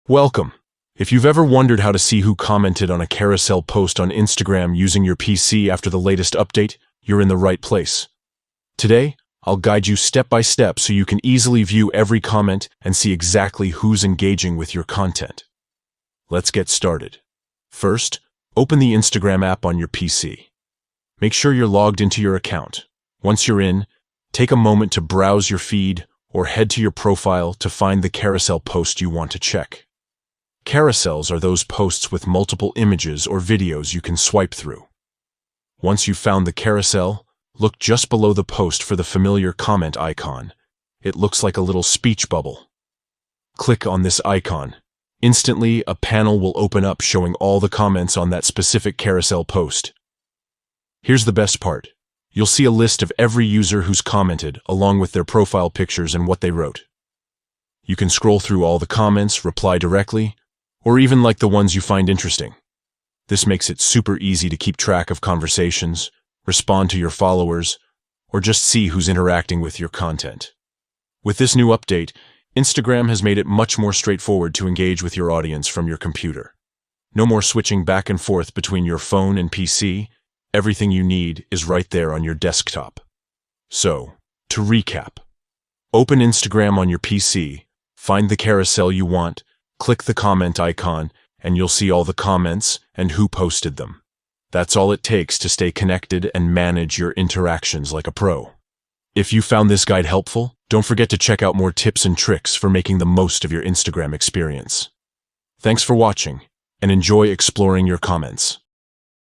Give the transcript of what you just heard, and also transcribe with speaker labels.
Speaker 1: Welcome. If you've ever wondered how to see who commented on a carousel post on Instagram using your PC after the latest update, you're in the right place. Today, I'll guide you step by step so you can easily view every comment and see exactly who's engaging with your content. Let's get started. First, open the Instagram app on your PC. Make sure you're logged into your account. Once you're in, take a moment to browse your feed or head to your profile to find the carousel post you want to check. Carousels are those posts with multiple images or videos you can swipe through. Once you've found the carousel, look just below the post for the familiar comment icon. It looks like a little speech bubble. Click on this icon. Instantly, a panel will open up showing all the comments on that specific carousel post. Here's the best part. You'll see a list of every user who's commented, along with their profile pictures and what they wrote. You can scroll through all the comments, reply directly, or even like the ones you find interesting. This makes it super easy to keep track of conversations, respond to your followers, or just see who's interacting with your content. With this new update, Instagram has made it much more straightforward to engage with your audience from your computer. No more switching back and forth between your phone and PC. Everything you need is right there on your desktop. So, to recap, open Instagram on your PC, find the carousel you want, click the comment icon, and you'll see all the comments and who posted them. That's all it takes to stay connected and manage your interactions like a pro. If you found this guide helpful, don't forget to check out more tips and tricks for making the most of your Instagram experience. Thanks for watching, and enjoy exploring your comments.